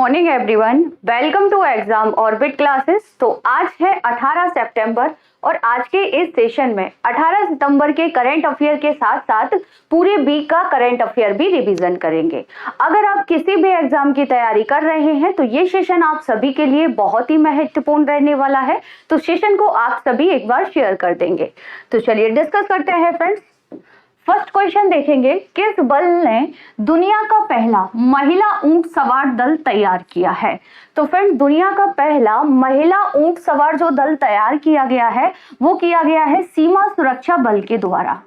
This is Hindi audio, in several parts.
Morning everyone, welcome to exam orbit classes. तो आज है 18 सितंबर और आज के इस सेशन में 18 सितंबर के करंट अफेयर के साथ साथ पूरे वीक का करंट अफेयर भी रिवीजन करेंगे। अगर आप किसी भी एग्जाम की तैयारी कर रहे हैं तो ये सेशन आप सभी के लिए बहुत ही महत्वपूर्ण रहने वाला है, तो सेशन को आप सभी एक बार शेयर कर देंगे। तो चलिए डिस्कस करते हैं फ्रेंड्स। फर्स्ट क्वेश्चन देखेंगे, किस बल ने दुनिया का पहला महिला ऊंट सवार दल तैयार किया है? तो फ्रेंड्स, दुनिया का पहला महिला ऊंट सवार जो दल तैयार किया गया है वो किया गया है सीमा सुरक्षा बल के द्वारा,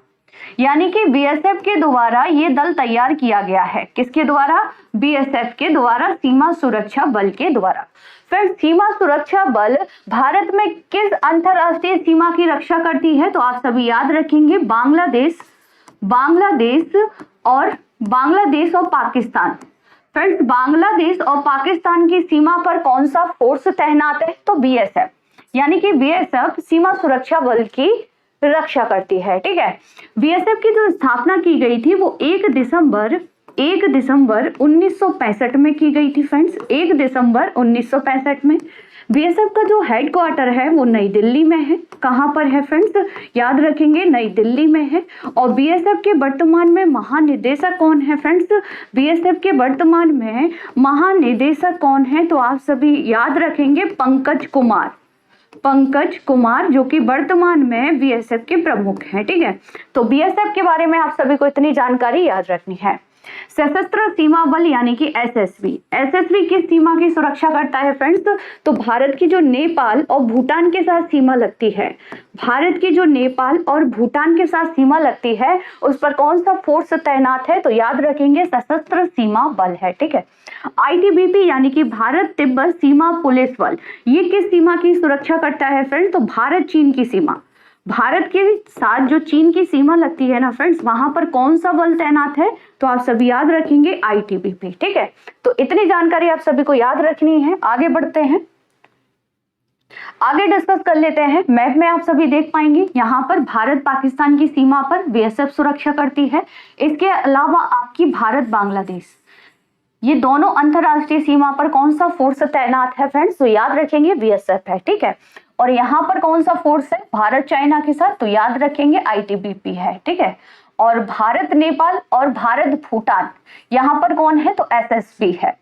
यानी कि बीएसएफ के द्वारा ये दल तैयार किया गया है। किसके द्वारा? बीएसएफ के द्वारा, सीमा सुरक्षा बल के द्वारा। फिर सीमा सुरक्षा बल भारत में किस अंतरराष्ट्रीय सीमा की रक्षा करती है? तो आप सभी याद रखेंगे बांग्लादेश और पाकिस्तान। फ्रेंड्स, बांग्लादेश और पाकिस्तान की सीमा पर कौन सा फोर्स तैनात है? तो बीएसएफ, यानी कि बीएसएफ सीमा सुरक्षा बल की रक्षा करती है। ठीक है, बीएसएफ की जो स्थापना की गई थी वो 1 दिसंबर 1965 में की गई थी। फ्रेंड्स, 1 दिसंबर 1965 में। बीएसएफ का जो हेडक्वार्टर है वो नई दिल्ली में है। कहां पर है फ्रेंड्स? याद रखेंगे, नई दिल्ली में है। और बीएसएफ के वर्तमान में महानिदेशक कौन है फ्रेंड्स? बीएसएफ के वर्तमान में महानिदेशक कौन है? तो आप सभी याद रखेंगे, पंकज कुमार, जो कि वर्तमान में बीएसएफ के प्रमुख हैं। ठीक है, तो बीएसएफ के बारे में आप सभी को इतनी जानकारी याद रखनी है। सशस्त्र सीमा बल यानी कि एसएसबी किस सीमा की सुरक्षा करता है फ्रेंड्स? तो भारत की जो नेपाल और भूटान के साथ सीमा लगती है, भारत की जो नेपाल और भूटान के साथ सीमा लगती है उस पर कौन सा फोर्स तैनात है? तो याद रखेंगे, सशस्त्र सीमा बल है। ठीक है, आईटीबीपी यानी कि भारत तिब्बत सीमा पुलिस बल, ये किस सीमा की सुरक्षा करता है फ्रेंड्स? तो भारत चीन की सीमा, भारत के साथ जो चीन की सीमा लगती है ना फ्रेंड्स, वहां पर कौन सा बल तैनात है? तो आप सभी याद रखेंगे, आईटीबीपी। ठीक है, तो इतनी जानकारी आप सभी को याद रखनी है। आगे बढ़ते हैं, आगे डिस्कस कर लेते हैं। मैप में आप सभी देख पाएंगे यहाँ पर भारत पाकिस्तान की सीमा पर बीएसएफ सुरक्षा करती है। इसके अलावा आपकी भारत बांग्लादेश, ये दोनों अंतरराष्ट्रीय सीमा पर कौन सा फोर्स तैनात है फ्रेंड्स? तो याद रखेंगे, बीएसएफ है। ठीक है, और यहाँ पर कौन सा फोर्स है भारत चाइना के साथ? तो याद रखेंगे, आईटीबीपी है। ठीक है, और भारत नेपाल और भारत भूटान, यहाँ पर कौन है? तो एसएसबी है।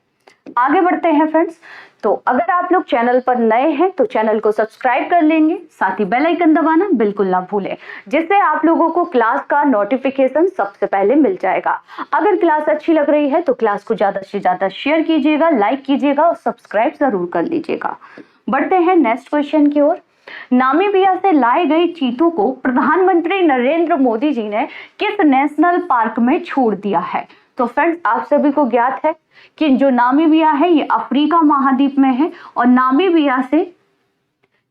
आगे बढ़ते हैं फ्रेंड्स। तो अगर आप लोग चैनल पर नए हैं तो चैनल को सब्सक्राइब कर लेंगे, साथ ही बेल आइकन दबाना बिल्कुल ना भूलें, जिससे आप लोगों को क्लास का नोटिफिकेशन सबसे पहले मिल जाएगा। अगर क्लास अच्छी लग रही है तो क्लास को ज्यादा से ज्यादा शेयर कीजिएगा, लाइक कीजिएगा और सब्सक्राइब जरूर कर लीजिएगा। बढ़ते हैं नेक्स्ट क्वेश्चन की ओर। नामीबिया से लाए गए चीतों को प्रधानमंत्री नरेंद्र मोदी जी ने किस नेशनल पार्क में छोड़ दिया है? तो फ्रेंड्स, आप सभी को ज्ञात है कि जो नामीबिया है ये अफ्रीका महाद्वीप में है और नामीबिया से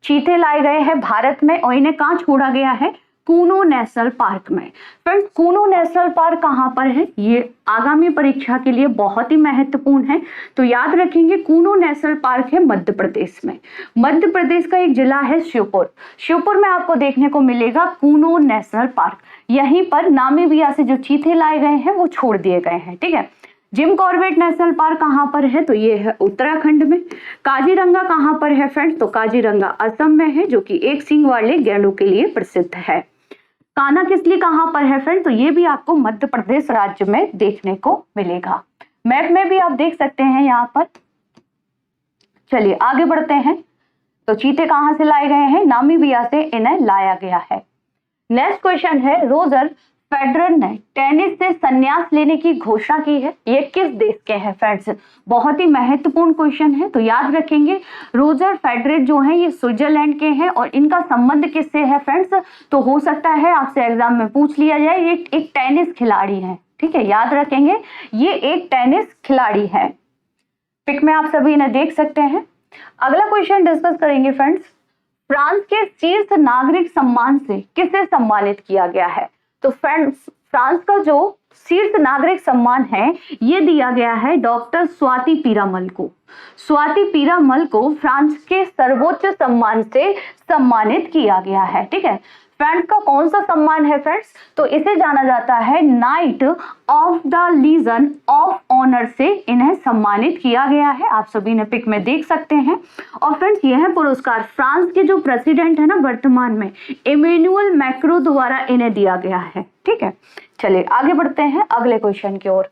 चीते लाए गए हैं भारत में और इन्हें कहाँ छोड़ा गया है? कूनो नेशनल पार्क में। फ्रेंड्स, कूनो नेशनल पार्क कहाँ पर है? ये आगामी परीक्षा के लिए बहुत ही महत्वपूर्ण है, तो याद रखेंगे, कूनो नेशनल पार्क है मध्य प्रदेश में। मध्य प्रदेश का एक जिला है श्योपुर में आपको देखने को मिलेगा कूनो नेशनल पार्क। यहीं पर नामीबिया से जो चीते लाए गए हैं वो छोड़ दिए गए हैं। ठीक है, जिम कॉर्बेट नेशनल पार्क कहाँ पर है? तो ये है उत्तराखंड में। काजीरंगा कहाँ पर है फ्रेंड्स? तो काजीरंगा असम में है, जो कि एक सींग वाले गैंडों के लिए प्रसिद्ध है। कानाकिसली कहाँ पर है फ्रेंड? तो ये भी आपको मध्य प्रदेश राज्य में देखने को मिलेगा। मैप में भी आप देख सकते हैं यहाँ पर। चलिए आगे बढ़ते हैं। तो चीते कहाँ से लाए गए हैं? नामीबिया से इन्हें लाया गया है। नेक्स्ट क्वेश्चन है, रोजर फेडरर ने टेनिस से संन्यास लेने की घोषणा की है, ये किस देश के हैं फ्रेंड्स? बहुत ही महत्वपूर्ण क्वेश्चन है, तो याद रखेंगे, रोजर फेडरर जो है ये स्विट्जरलैंड के हैं और इनका संबंध किससे है फ्रेंड्स? तो हो सकता है आपसे एग्जाम में पूछ लिया जाए, ये एक टेनिस खिलाड़ी है। ठीक है, याद रखेंगे, ये एक टेनिस खिलाड़ी है। पिक में आप सभी इन्हें देख सकते हैं। अगला क्वेश्चन डिस्कस करेंगे फ्रेंड्स, फ्रांस के शीर्ष नागरिक सम्मान से किसे सम्मानित किया गया है? तो फ्रेंड्स, फ्रांस का जो शीर्ष नागरिक सम्मान है ये दिया गया है डॉक्टर स्वाति पीरामल को। स्वाति पीरामल को फ्रांस के सर्वोच्च सम्मान से सम्मानित किया गया है। ठीक है, फ्रेंड्स का कौन सा सम्मान है फ्रेंड्स? तो इसे जाना जाता है knight of the legion of honour से इन्हें सम्मानित किया गया है। आप सभी ने पिक में देख सकते हैं। और फ्रेंड्स यह पुरस्कार फ्रांस के जो प्रेसिडेंट है ना वर्तमान में, इमैनुअल मैक्रो द्वारा इन्हें दिया गया है। ठीक है, चलिए आगे बढ़ते हैं अगले क्वेश्चन की ओर।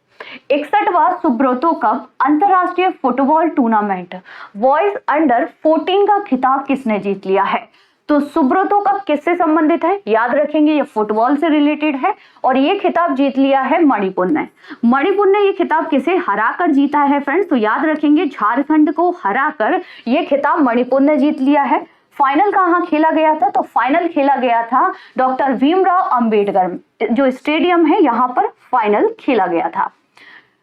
61वां सुब्रतो कप अंतरराष्ट्रीय फुटबॉल टूर्नामेंट बॉयज अंडर 14 का खिताब किसने जीत लिया है? तो सुब्रतो कप किससे संबंधित है? याद रखेंगे ये फुटबॉल से रिलेटेड है और ये खिताब जीत लिया है मणिपुर ने। मणिपुर ने ये खिताब किसे हराकर जीता है फ्रेंड्स? तो याद रखेंगे झारखंड को हराकर ये खिताब मणिपुर ने जीत लिया है। फाइनल कहाँ खेला गया था? तो फाइनल खेला गया था डॉक्टर भीमराव अंबेडकर जो स्टेडियम है यहाँ पर फाइनल खेला गया था।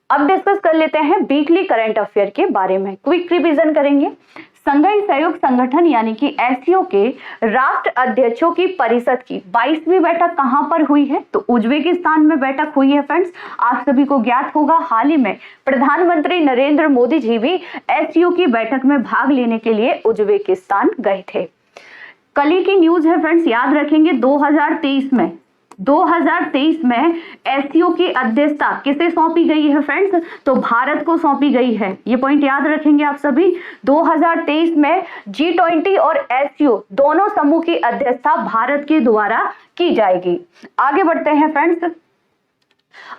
अब डिस्कस कर लेते हैं वीकली करंट अफेयर के बारे में, क्विक रिवीजन करेंगे। संघीय सहयोग संगठन यानी कि एससीओ के राष्ट्र अध्यक्षों की परिषद की 22वीं बैठक कहां पर हुई है? तो उज्बेकिस्तान में बैठक हुई है फ्रेंड्स। आप सभी को ज्ञात होगा हाल ही में प्रधानमंत्री नरेंद्र मोदी जी भी एससीओ की बैठक में भाग लेने के लिए उज्बेकिस्तान गए थे। कल ही की न्यूज है फ्रेंड्स, याद रखेंगे 2023 में एससीओ की अध्यक्षता किसे सौंपी गई है फ्रेंड्स? तो भारत को सौंपी गई है। ये पॉइंट याद रखेंगे आप सभी। 2023 में G20 और एससीओ दोनों समूह की अध्यक्षता भारत के द्वारा की जाएगी। आगे बढ़ते हैं फ्रेंड्स।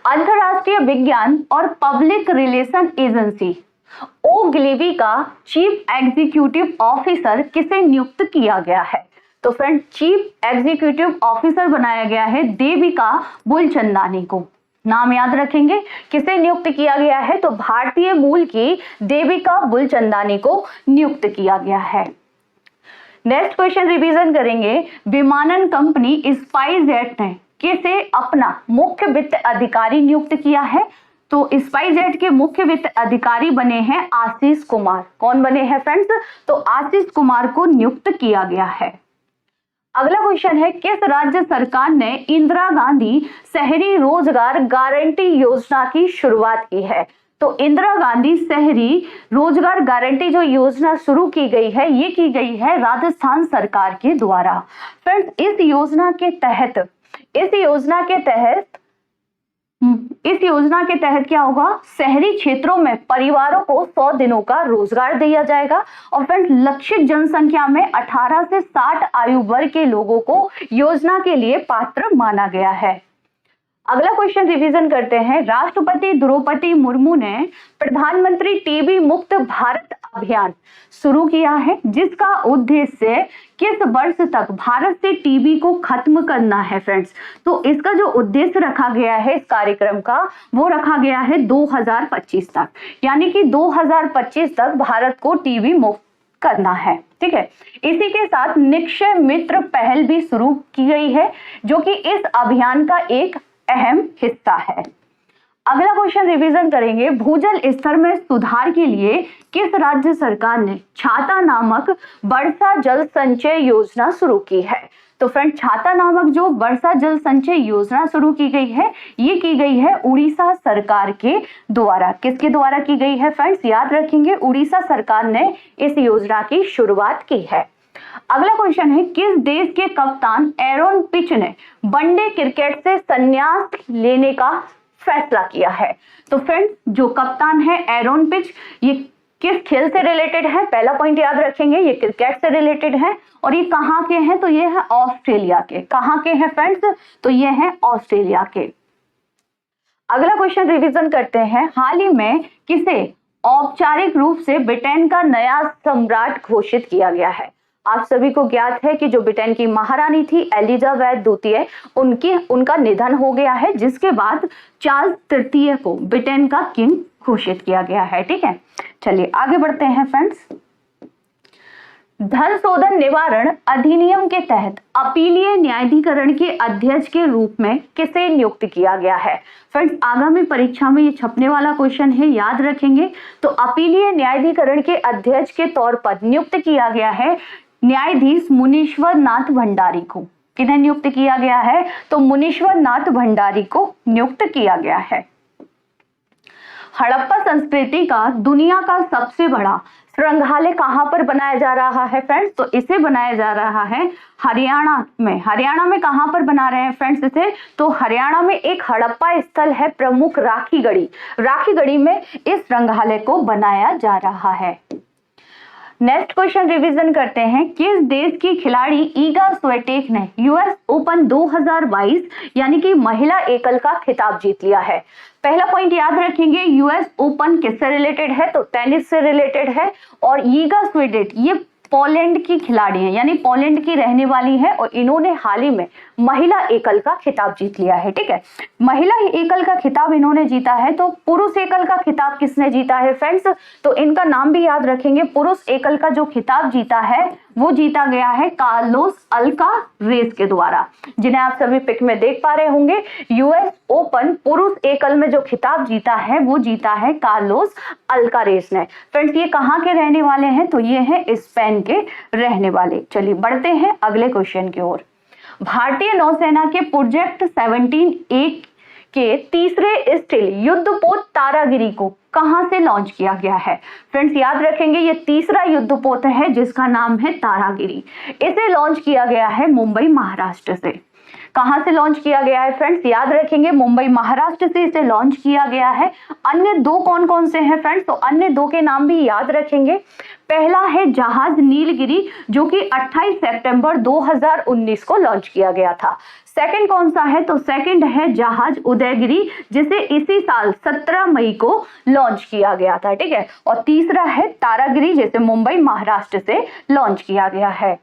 अंतरराष्ट्रीय विज्ञान और पब्लिक रिलेशन एजेंसी ओग्लिवी का चीफ एग्जीक्यूटिव ऑफिसर किसे नियुक्त किया गया है? तो फ्रेंड चीफ एग्जीक्यूटिव ऑफिसर बनाया गया है देविका बुलचंदानी को। नाम याद रखेंगे, किसे नियुक्त किया गया है? तो भारतीय मूल की देविका बुलचंदानी को नियुक्त किया गया है। नेक्स्ट क्वेश्चन रिवीजन करेंगे। विमानन कंपनी स्पाइसजेट ने किसे अपना मुख्य वित्त अधिकारी नियुक्त किया है? तो स्पाइसजेट के मुख्य वित्त अधिकारी बने हैं आशीष कुमार। कौन बने हैं फ्रेंड्स? तो आशीष कुमार को नियुक्त किया गया है। अगला क्वेश्चन है, किस राज्य सरकार ने इंदिरा गांधी शहरी रोजगार गारंटी योजना की शुरुआत की है? तो इंदिरा गांधी शहरी रोजगार गारंटी जो योजना शुरू की गई है ये की गई है राजस्थान सरकार के द्वारा। फ्रेंड्स इस योजना के तहत क्या होगा? शहरी क्षेत्रों में परिवारों को 100 दिनों का रोजगार दिया जाएगा। और फ्रेंड्स लक्षित जनसंख्या में 18 से 60 आयु वर्ग के लोगों को योजना के लिए पात्र माना गया है। अगला क्वेश्चन रिवीजन करते हैं। राष्ट्रपति द्रौपदी मुर्मू ने प्रधानमंत्री टीबी मुक्त भारत अभियान शुरू किया है जिसका उद्देश्य किस वर्ष तक भारत से टीबी को खत्म करना है फ्रेंड्स? तो इसका जो उद्देश्य रखा गया है इस कार्यक्रम का वो रखा गया है 2025 तक, यानी कि 2025 तक भारत को टीबी मुक्त करना है। ठीक है, इसी के साथ निक्षय मित्र पहल भी शुरू की गई है जो कि इस अभियान का एक अहम हिस्सा है। अगला क्वेश्चन रिवीजन करेंगे। भूजल स्तर में सुधार के लिए किस राज्य सरकार ने छाता नामक वर्षा जल संचय योजना शुरू की है? तो फ्रेंड छाता नामक जो वर्षा जल संचय योजना शुरू की गई है ये की गई है उड़ीसा सरकार के द्वारा। किसके द्वारा की गई है फ्रेंड्स? याद रखेंगे उड़ीसा सरकार ने इस योजना की शुरुआत की है। अगला क्वेश्चन है, किस देश के कप्तान एरोन पिच ने वनडे क्रिकेट से संन्यास लेने का फैसला किया है? तो फ्रेंड्स जो कप्तान है एरोन पिच ये किस खेल से रिलेटेड है? पहला पॉइंट याद रखेंगे ये क्रिकेट से रिलेटेड है और ये कहाँ के हैं? तो ये है ऑस्ट्रेलिया के। कहाँ के हैं फ्रेंड्स? तो ये है ऑस्ट्रेलिया के। अगला क्वेश्चन रिवीजन करते हैं। हाल ही में किसे औपचारिक रूप से ब्रिटेन का नया सम्राट घोषित किया गया है? आप सभी को ज्ञात है कि जो ब्रिटेन की महारानी थी एलिजाबेथ द्वितीय उनका निधन हो गया है जिसके बाद चार्ल्स तृतीय को ब्रिटेन का किंग घोषित किया गया है। ठीक है, चलिए आगे बढ़ते हैं फ्रेंड्स। धन शोधन निवारण अधिनियम के तहत अपीलीय न्यायाधिकरण के अध्यक्ष के रूप में किसे नियुक्त किया गया है? फ्रेंड्स आगामी परीक्षा में ये छपने वाला क्वेश्चन है, याद रखेंगे। तो अपीलीय न्यायाधिकरण के अध्यक्ष के तौर पर नियुक्त किया गया है न्यायाधीश मुनीश्वर नाथ भंडारी को। किन्हें नियुक्त किया गया है? तो मुनीश्वर नाथ भंडारी को नियुक्त किया गया है। हड़प्पा संस्कृति का दुनिया का सबसे बड़ा संग्रहालय कहाँ पर बनाया जा रहा है फ्रेंड्स? तो इसे बनाया जा रहा है हरियाणा में। हरियाणा में कहाँ पर बना रहे हैं फ्रेंड्स इसे? तो हरियाणा में एक हड़प्पा स्थल है प्रमुख राखीगढ़ी, राखीगढ़ी में इस संग्रहालय को बनाया जा रहा है। नेक्स्ट क्वेश्चन रिवीजन करते हैं। किस देश की खिलाड़ी ईगा स्विएटेक ने यूएस ओपन 2022 यानी कि महिला एकल का खिताब जीत लिया है? पहला पॉइंट याद रखेंगे, यूएस ओपन किससे रिलेटेड है? तो टेनिस से रिलेटेड है। और ईगा स्विएटेक ये पोलैंड की खिलाड़ी है, यानी पोलैंड की रहने वाली है और इन्होंने हाल ही में महिला एकल का खिताब जीत लिया है। ठीक है, महिला एकल का खिताब इन्होंने जीता है। तो पुरुष एकल का खिताब किसने जीता है फ्रेंड्स? तो इनका नाम भी याद रखेंगे। पुरुष एकल का जो खिताब जीता है वो जीता गया है कार्लोस अल्कारेज के द्वारा, जिन्हें आप सभी पिक में देख पा रहे होंगे। यूएस ओपन पुरुष एकल में जो खिताब जीता है वो जीता है कार्लोस अल्कारेज ने। फ्रेंड्स ये कहाँ के रहने वाले हैं? तो ये है स्पेन के रहने वाले। चलिए बढ़ते हैं अगले क्वेश्चन की ओर। भारतीय नौसेना के प्रोजेक्ट 17A के तीसरे स्टील युद्धपोत तारागिरी को कहां से लॉन्च किया गया है? फ्रेंड्स याद रखेंगे ये तीसरा युद्धपोत है जिसका नाम है तारागिरी। इसे लॉन्च किया गया है मुंबई महाराष्ट्र से। कहां से लॉन्च किया गया है फ्रेंड्स? याद रखेंगे मुंबई महाराष्ट्र से इसे लॉन्च किया गया है। अन्य दो कौन कौन से हैं फ्रेंड्स? तो अन्य दो के नाम भी याद रखेंगे। पहला है जहाज नीलगिरी जो कि 28 सितंबर 2019 को लॉन्च किया गया था। सेकंड कौन सा है? तो सेकंड है जहाज उदयगिरी जिसे इसी साल 17 मई को लॉन्च किया गया था। ठीक है, और तीसरा है तारागिरी जिसे मुंबई महाराष्ट्र से लॉन्च किया गया है।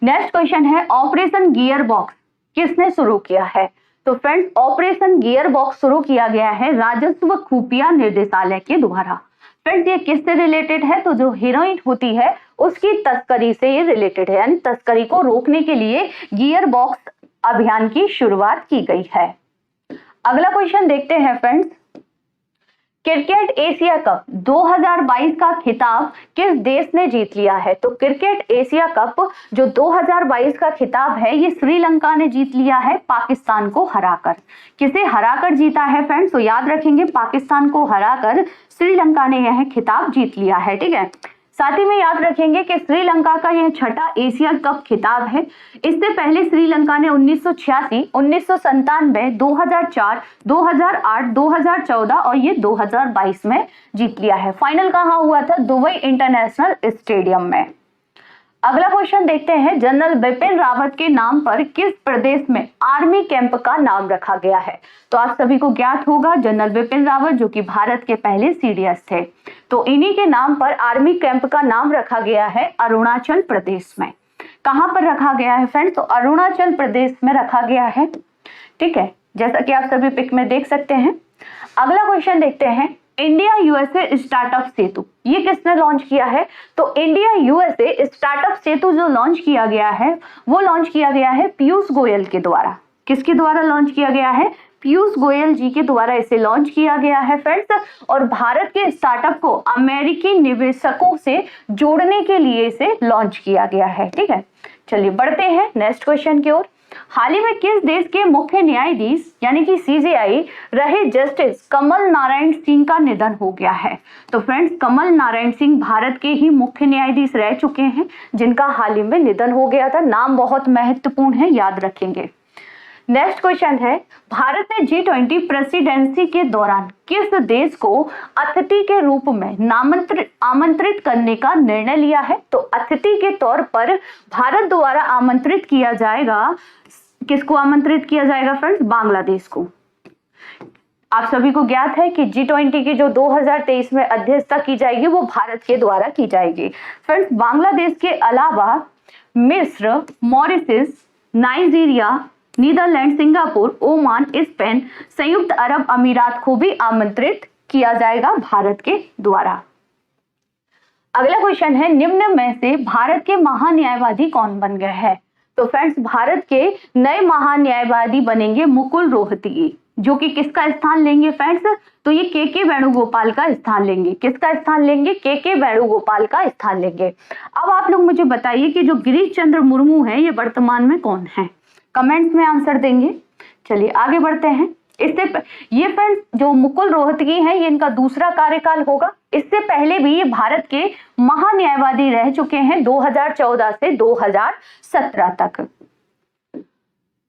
नेक्स्ट क्वेश्चन है ऑपरेशन गियर बॉक्स किसने शुरू किया है? तो फ्रेंड्स ऑपरेशन गियर बॉक्स शुरू किया गया है राजस्व खुफिया निर्देशालय के द्वारा। फ्रेंड्स ये किससे रिलेटेड है? तो जो हीरोइन होती है उसकी तस्करी से ये रिलेटेड है, यानी तस्करी को रोकने के लिए गियर बॉक्स अभियान की शुरुआत की गई है। अगला क्वेश्चन देखते हैं फ्रेंड्स। क्रिकेट एशिया कप 2022 का खिताब किस देश ने जीत लिया है? तो क्रिकेट एशिया कप जो 2022 का खिताब है ये श्रीलंका ने जीत लिया है पाकिस्तान को हराकर। किसे हराकर जीता है फ्रेंड्स? तो याद रखेंगे पाकिस्तान को हराकर श्रीलंका ने यह खिताब जीत लिया है। ठीक है, साथ ही में याद रखेंगे कि श्रीलंका का यह छठा एशिया कप खिताब है। इससे पहले श्रीलंका ने 1986, 1997, 2004, 2008, 2014 और ये 2022 में जीत लिया है। फाइनल कहाँ हुआ था? दुबई इंटरनेशनल स्टेडियम में। अगला क्वेश्चन देखते हैं। जनरल बिपिन रावत के नाम पर किस प्रदेश में आर्मी कैंप का नाम रखा गया है? तो आप सभी को ज्ञात होगा जनरल बिपिन रावत जो कि भारत के पहले सीडीएस थे, तो इन्हीं के नाम पर आर्मी कैंप का नाम रखा गया है अरुणाचल प्रदेश में। कहां पर रखा गया है फ्रेंड्स? तो अरुणाचल प्रदेश में रखा गया है। ठीक है, जैसा कि आप सभी पिक में देख सकते हैं। अगला क्वेश्चन देखते हैं। इंडिया यूएसए स्टार्टअप सेतु ये किसने लॉन्च किया है? तो इंडिया यूएसए स्टार्टअप सेतु जो लॉन्च किया गया है वो लॉन्च किया गया है पीयूष गोयल के द्वारा। किसके द्वारा लॉन्च किया गया है? पीयूष गोयल जी के द्वारा इसे लॉन्च किया गया है फ्रेंड्स। और भारत के स्टार्टअप को अमेरिकी निवेशकों से जोड़ने के लिए इसे लॉन्च किया गया है। ठीक है, चलिए बढ़ते हैं नेक्स्ट क्वेश्चन की ओर। हाल ही में किस देश के मुख्य न्यायाधीश यानी कि सीजेआई रहे जस्टिस कमल नारायण सिंह का निधन हो गया है? तो फ्रेंड्स कमल नारायण सिंह भारत के ही मुख्य न्यायाधीश रह चुके हैं जिनका हाल ही में निधन हो गया था। नाम बहुत महत्वपूर्ण है, याद रखेंगे। नेक्स्ट क्वेश्चन है। भारत ने G20 प्रेसिडेंसी के दौरान किस देश को अतिथि के रूप में आमंत्रित करने का निर्णय लिया है? तो अतिथि के तौर पर भारत द्वारा आमंत्रित किया जाएगा। किसको आमंत्रित किया जाएगा फ्रेंड्स? बांग्लादेश को। आप सभी को ज्ञात है कि G20 की जो 2023 में अध्यक्षता की जाएगी वो भारत के द्वारा की जाएगी। फ्रेंड्स बांग्लादेश के अलावा मिस्र, Mauritius, Nigeria, Netherland, Singapore, Oman, Spain, संयुक्त अरब अमीरात को भी आमंत्रित किया जाएगा भारत के द्वारा। अगला क्वेश्चन है। निम्न में से भारत के महान्यायवादी कौन बन गए हैं? तो फ्रेंड्स भारत के नए महान्यायवादी बनेंगे मुकुल रोहतगी, जो कि किसका स्थान लेंगे फ्रेंड्स? तो ये के वेणुगोपाल का स्थान लेंगे। किसका स्थान लेंगे? के वेणुगोपाल का स्थान लेंगे। अब आप लोग मुझे बताइए कि जो गिरीश चंद्र मुर्मू है ये वर्तमान में कौन है? कमेंट्स में आंसर देंगे। चलिए आगे बढ़ते हैं। ये फ्रेंड्स जो मुकुल रोहतगी हैं ये इनका दूसरा कार्यकाल होगा। इससे पहले भी ये भारत के महान्यायवादी रह चुके हैं 2014 से 2017 तक।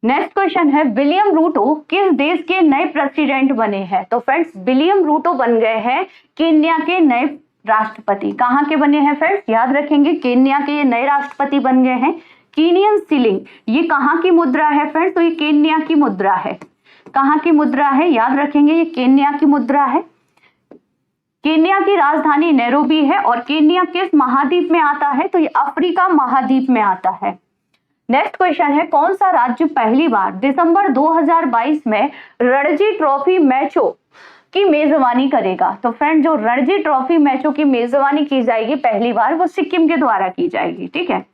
नेक्स्ट क्वेश्चन है विलियम रूटो किस देश के नए प्रेसिडेंट बने हैं? तो फ्रेंड्स विलियम रूटो बन गए हैं केन्या के नए राष्ट्रपति। कहाँ के बने हैं फ्रेंड्स? याद रखेंगे केन्या के ये नए राष्ट्रपति बन गए हैं। कीनियन शिलिंग ये कहाँ की मुद्रा है फ्रेंड्स? तो ये केन्या की मुद्रा है। कहाँ की मुद्रा है? याद रखेंगे ये केन्या की मुद्रा है। केन्या की राजधानी नैरोबी है और केन्या किस महाद्वीप में आता है? तो ये अफ्रीका महाद्वीप में आता है। नेक्स्ट क्वेश्चन है कौन सा राज्य पहली बार दिसंबर 2022 में रणजी ट्रॉफी मैचों की मेजबानी करेगा? तो फ्रेंड जो रणजी ट्रॉफी मैचों की मेजबानी की जाएगी पहली बार वो सिक्किम के द्वारा की जाएगी। ठीक है,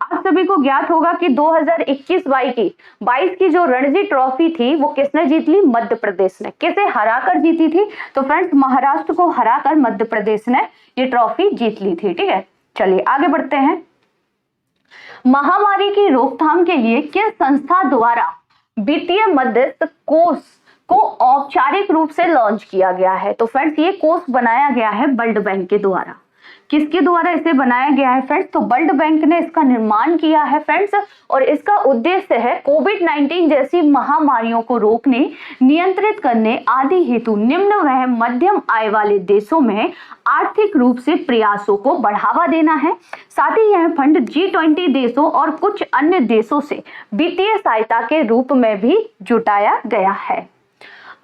आप सभी को ज्ञात होगा कि 2021-22 की जो रणजी ट्रॉफी थी वो किसने जीत ली? मध्य प्रदेश ने। किसे हराकर जीती थी? तो फ्रेंड्स महाराष्ट्र को हराकर मध्य प्रदेश ने ये ट्रॉफी जीत ली थी। ठीक है, चलिए आगे बढ़ते हैं। महामारी की रोकथाम के लिए किस संस्था द्वारा वित्तीय मध्यस्थ कोष को औपचारिक रूप से लॉन्च किया गया है? तो फ्रेंड्स ये कोष बनाया गया है वर्ल्ड बैंक के द्वारा। किसके द्वारा इसे बनाया गया है फ्रेंड्स? तो वर्ल्ड बैंक ने इसका निर्माण किया है फ्रेंड्स, और इसका उद्देश्य है कोविड-19 जैसी महामारियों को रोकने, नियंत्रित करने आदि हेतु निम्न व मध्यम आय वाले देशों में आर्थिक रूप से प्रयासों को बढ़ावा देना है। साथ ही यह फंड G20 देशों और कुछ अन्य देशों से वित्तीय सहायता के रूप में भी जुटाया गया है।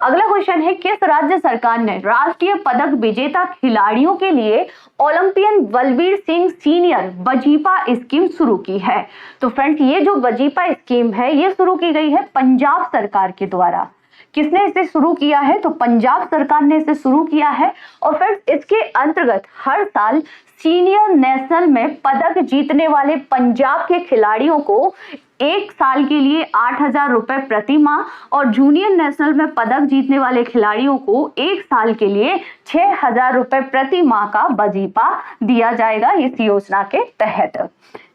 अगला क्वेश्चन है किस राज्य सरकार ने राष्ट्रीय पदक विजेता खिलाड़ियों के लिए ओलंपियन बलबीर सिंह सीनियर वजीफा स्कीम शुरू की है? तो फ्रेंड्स ये जो वजीफा स्कीम है ये शुरू की गई है पंजाब सरकार के द्वारा। किसने इसे शुरू किया है? तो पंजाब सरकार ने इसे शुरू किया है। और फ्रेंड्स इसके अंतर्गत हर साल सीनियर नेशनल में पदक जीतने वाले पंजाब के खिलाड़ियों को एक साल के लिए 8,000 रुपए प्रति माह और जूनियर नेशनल में पदक जीतने वाले खिलाड़ियों को एक साल के लिए 6,000 रुपए प्रति माह का वजीफा दिया जाएगा इस योजना के तहत।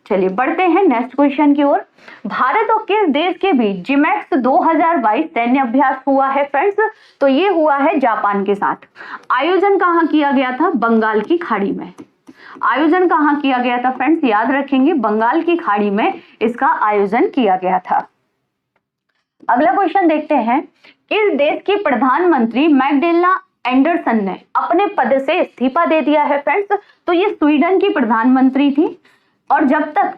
चलिए बढ़ते हैं नेक्स्ट क्वेश्चन की ओर। भारत और किस देश के बीच जिमैक्स 2022 सैन्य अभ्यास हुआ है फ्रेंड्स? तो ये हुआ है जापान के साथ। आयोजन कहाँ किया गया था? बंगाल की खाड़ी में। आयोजन कहाँ किया गया था फ्रेंड्स? याद रखेंगे बंगाल की खाड़ी में इसका आयोजन किया गया था। अगला क्वेश्चन देखते हैं किस देश की प्रधानमंत्री मैग्डेलेना एंडरसन ने अपने पद से इस्तीफा दे दिया है फ्रेंड्स? तो ये स्वीडन की प्रधानमंत्री थी और जब तक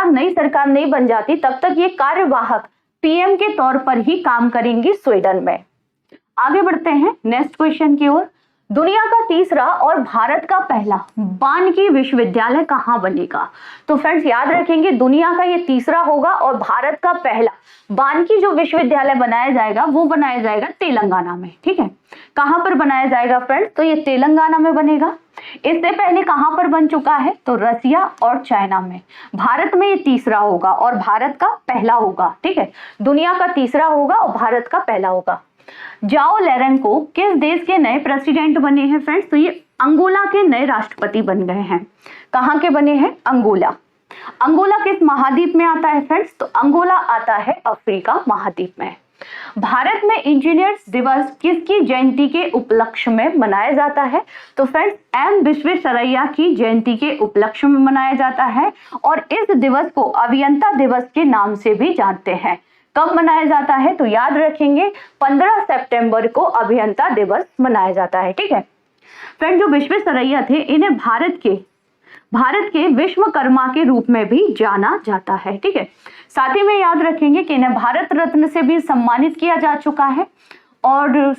नई सरकार नहीं बन जाती तब तक ये कार्यवाहक पीएम के तौर पर ही काम करेंगी स्वीडन में। आगे बढ़ते हैं नेक्स्ट क्वेश्चन की ओर। दुनिया का तीसरा और भारत का पहला वानिकी विश्वविद्यालय कहाँ बनेगा? तो फ्रेंड्स याद रखेंगे दुनिया का ये तीसरा होगा और भारत का पहला वानिकी जो विश्वविद्यालय बनाया जाएगा वो बनाया जाएगा तेलंगाना में। ठीक है, कहाँ पर बनाया जाएगा फ्रेंड्स? तो ये तेलंगाना में बनेगा। इससे पहले कहाँ पर बन चुका है? तो रसिया और चाइना में। भारत में ये तीसरा होगा और भारत का पहला होगा। ठीक है, दुनिया का तीसरा होगा और भारत का पहला होगा। जाओ लोरेंको किस देश के नए प्रेसिडेंट बने हैं फ्रेंड्स? तो ये अंगोला के नए राष्ट्रपति बन गए हैं। कहाँ के बने हैं? अंगोला। अंगोला किस महाद्वीप में आता है फ्रेंड्स? तो अंगोला आता है अफ्रीका महाद्वीप में। भारत में इंजीनियर्स दिवस किसकी जयंती के उपलक्ष्य में मनाया जाता है? तो फ्रेंड्स एम विश्वेश्वरैया की जयंती के उपलक्ष्य में मनाया जाता है और इस दिवस को अभियंता दिवस के नाम से भी जानते हैं। कब मनाया जाता है? तो याद रखेंगे 15 सितंबर को अभियंता दिवस मनाया जाता है। ठीक है फ्रेंड, जो विश्वेश्वरैया थे इन्हें भारत के विश्वकर्मा के रूप में भी जाना जाता है। ठीक है, साथ ही में याद रखेंगे कि इन्हें भारत रत्न से भी सम्मानित किया जा चुका है और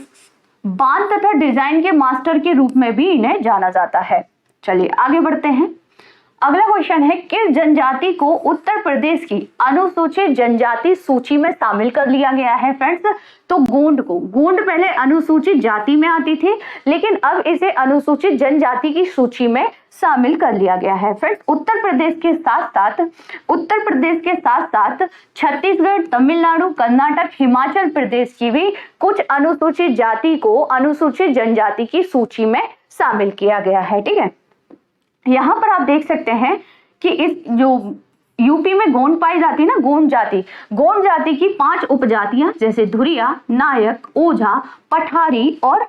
बांध तथा डिजाइन के मास्टर के रूप में भी इन्हें जाना जाता है। चलिए आगे बढ़ते हैं। अगला क्वेश्चन है किस जनजाति को उत्तर प्रदेश की अनुसूचित जनजाति सूची में शामिल कर लिया गया है फ्रेंड्स? तो गोंड को। गोंड पहले अनुसूचित जाति में आती थी लेकिन अब इसे अनुसूचित जनजाति की सूची में शामिल कर लिया गया है फ्रेंड्स। उत्तर प्रदेश के साथ साथ छत्तीसगढ़, तमिलनाडु, कर्नाटक, हिमाचल प्रदेश की भी कुछ अनुसूचित जाति को अनुसूचित जनजाति की सूची में शामिल किया गया है। ठीक है, यहाँ पर आप देख सकते हैं कि इस जो यूपी में गोंड पाई जाती है ना, गोंड जाति की 5 उपजातियां जैसे धुरिया, नायक, ओझा, पठारी और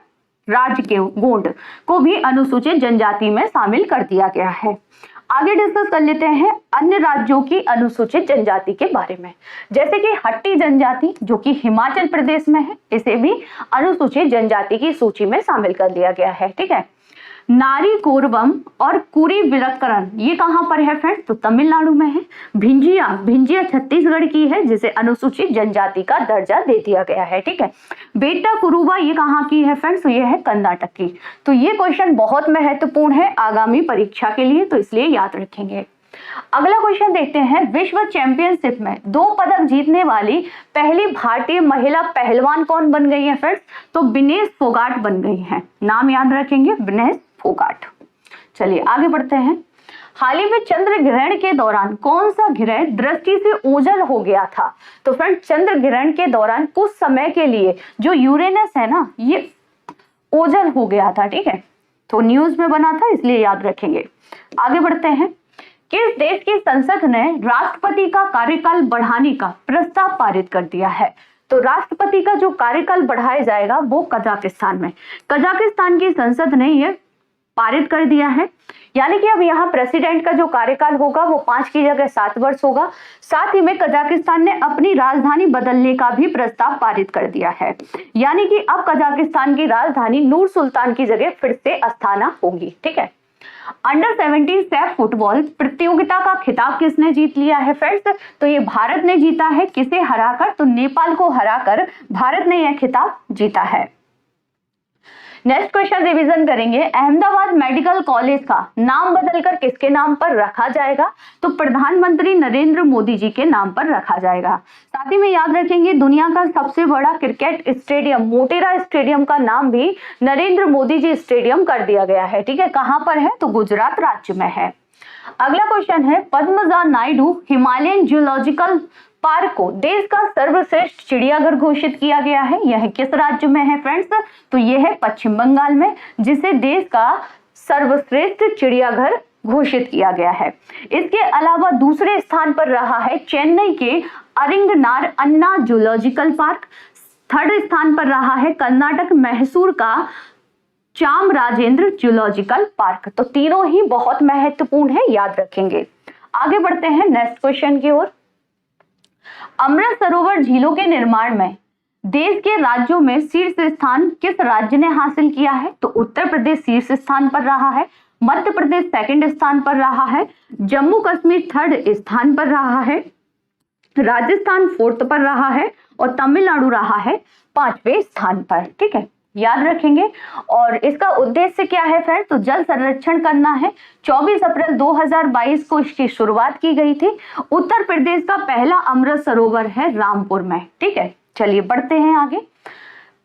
राजकेव गोंड को भी अनुसूचित जनजाति में शामिल कर दिया गया है। आगे डिस्कस कर लेते हैं अन्य राज्यों की अनुसूचित जनजाति के बारे में, जैसे कि हट्टी जनजाति जो कि हिमाचल प्रदेश में है, इसे भी अनुसूचित जनजाति की सूची में शामिल कर दिया गया है। ठीक है, नारी कोरवम और कुरी विलक्करण ये कहां पर है फ्रेंड्स? तो तमिलनाडु में है। भिंजिया छत्तीसगढ़ की है जिसे अनुसूचित जनजाति का दर्जा दे दिया गया है। ठीक है, बेटा कुरुबा ये कहां की है फ्रेंड्स? तो ये है कर्नाटक की। तो ये क्वेश्चन बहुत महत्वपूर्ण है आगामी परीक्षा के लिए, तो इसलिए याद रखेंगे। अगला क्वेश्चन देखते हैं, विश्व चैंपियनशिप में 2 पदक जीतने वाली पहली भारतीय महिला पहलवान कौन बन गई है फ्रेंड्स? तो विनेश फोगाट बन गई हैं। नाम याद रखेंगे, विनेश फोगाट। चलिए आगे बढ़ते हैं। हाल ही में चंद्र ग्रहण के दौरान कौन सा ग्रह दृष्टि से ओझल हो गया था? तो फ्रेंड चंद्र ग्रहण के दौरान कुछ समय के लिए जो यूरेनस है ना, ये ओझल हो गया था। ठीक है, तो न्यूज में बना था इसलिए याद रखेंगे। आगे बढ़ते हैं, किस देश की संसद ने राष्ट्रपति का कार्यकाल बढ़ाने का प्रस्ताव पारित कर दिया है? तो राष्ट्रपति का जो कार्यकाल बढ़ाया जाएगा वो कजाकिस्तान में, कजाकिस्तान की संसद ने यह पारित कर दिया है। यानी कि अब यहाँ प्रेसिडेंट का जो कार्यकाल होगा वो 5 की जगह 7 वर्ष होगा। साथ ही में कजाकिस्तान ने अपनी राजधानी बदलने का भी प्रस्ताव पारित कर दिया है। यानी कि अब कजाकिस्तान की राजधानी नूर सुल्तान की जगह फिर से अस्थाना होगी। ठीक है, अंडर 17 सैफ फुटबॉल प्रतियोगिता का खिताब किसने जीत लिया है फ्रेंड्स? तो ये भारत ने जीता है। किसे हराकर? तो नेपाल को हराकर भारत ने यह खिताब जीता है। नेक्स्ट क्वेश्चन रिवीजन करेंगे, अहमदाबाद मेडिकल कॉलेज का नाम बदलकर किसके नाम पर रखा जाएगा? तो प्रधानमंत्री नरेंद्र मोदी जी के नाम पर रखा जाएगा। साथ ही में याद रखेंगे, दुनिया का सबसे बड़ा क्रिकेट स्टेडियम मोटेरा स्टेडियम का नाम भी नरेंद्र मोदी जी स्टेडियम कर दिया गया है। ठीक है, कहां पर है? तो गुजरात राज्य में है। अगला क्वेश्चन है, Padmaja Naidu Himalayan zoological park को देश का सर्वश्रेष्ठ चिड़ियाघर घोषित किया गया है। यह किस राज्य में है फ्रेंड्स? तो यह है पश्चिम बंगाल में, जिसे देश का सर्वश्रेष्ठ चिड़ियाघर घोषित किया गया है। इसके अलावा दूसरे स्थान पर रहा है चेन्नई के अरिंगनार अन्ना जूलॉजिकल पार्क। थर्ड स्थान पर रहा है कर्नाटक मैसूर का चामराजेंद्र जूलॉजिकल पार्क। तो तीनों ही बहुत महत्वपूर्ण है, याद रखेंगे। आगे बढ़ते हैं नेक्स्ट क्वेश्चन की ओर। अमृत सरोवर झीलों के निर्माण में देश के राज्यों में शीर्ष स्थान किस राज्य ने हासिल किया है? तो उत्तर प्रदेश शीर्ष स्थान पर रहा है, मध्य प्रदेश सेकंड स्थान पर रहा है, जम्मू कश्मीर थर्ड स्थान पर रहा है, राजस्थान फोर्थ पर रहा है और तमिलनाडु रहा है 5वें स्थान पर। ठीक है, याद रखेंगे। और इसका उद्देश्य क्या है फ्रेंड्स? तो जल संरक्षण करना है। 24 अप्रैल 2022 को इसकी शुरुआत की गई थी। उत्तर प्रदेश का पहला अमृत सरोवर है रामपुर में। ठीक है, चलिए बढ़ते हैं आगे।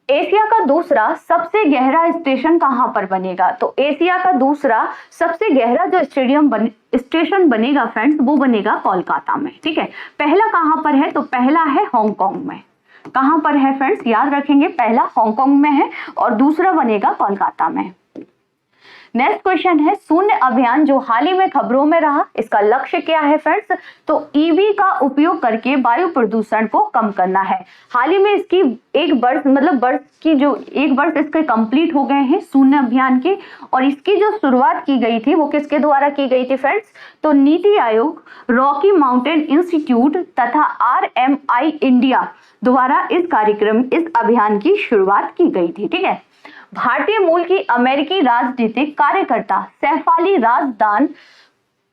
एशिया का दूसरा सबसे गहरा स्टेशन कहां पर बनेगा? तो एशिया का दूसरा सबसे गहरा जो स्टेशन बनेगा फ्रेंड्स, वो बनेगा कोलकाता में। ठीक है, पहला कहां पर है? तो पहला है हांगकांग में। कहां पर है फ्रेंड्स? याद रखेंगे, पहला हांगकांग में है और दूसरा बनेगा कोलकाता में। नेक्स्ट क्वेश्चन है, शून्य अभियान जो हाल ही में खबरों में रहा, इसका लक्ष्य क्या है फ्रेंड्स? तो ईवी का उपयोग करके वायु प्रदूषण को कम करना है। हाल ही में इसकी एक वर्ष इसके कंप्लीट हो गए हैं शून्य अभियान के, और इसकी जो शुरुआत की गई थी वो किसके द्वारा की गई थी फ्रेंड्स? तो NITI Aayog, Rocky mountain institute तथा RMI इंडिया द्वारा इस अभियान की शुरुआत की गई थी। ठीक है, भारतीय मूल की अमेरिकी राजनीतिक कार्यकर्ता सैफाली राजदान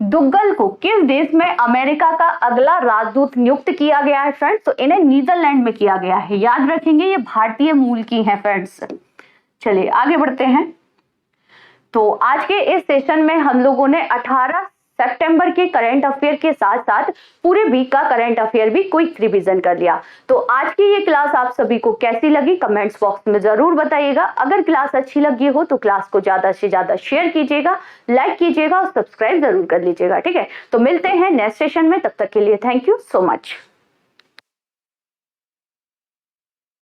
दुग्गल को किस देश में अमेरिका का अगला राजदूत नियुक्त किया गया है फ्रेंड्स? तो इन्हें नीदरलैंड में किया गया है। याद रखेंगे, ये भारतीय मूल की है फ्रेंड्स। चलिए आगे बढ़ते हैं। तो आज के इस सेशन में हम लोगों ने 18 सितंबर के करंट अफेयर के साथ साथ पूरे वीक का करंट अफेयर भी क्विक रिवीजन कर लिया। तो आज की ये क्लास आप सभी को कैसी लगी कमेंट्स बॉक्स में जरूर बताइएगा। अगर क्लास अच्छी लगी हो तो क्लास को ज्यादा से ज्यादा शेयर कीजिएगा, लाइक कीजिएगा और सब्सक्राइब जरूर कर लीजिएगा। ठीक है, तो मिलते हैं नेक्स्ट सेशन में, तब तक के लिए थैंक यू सो मच।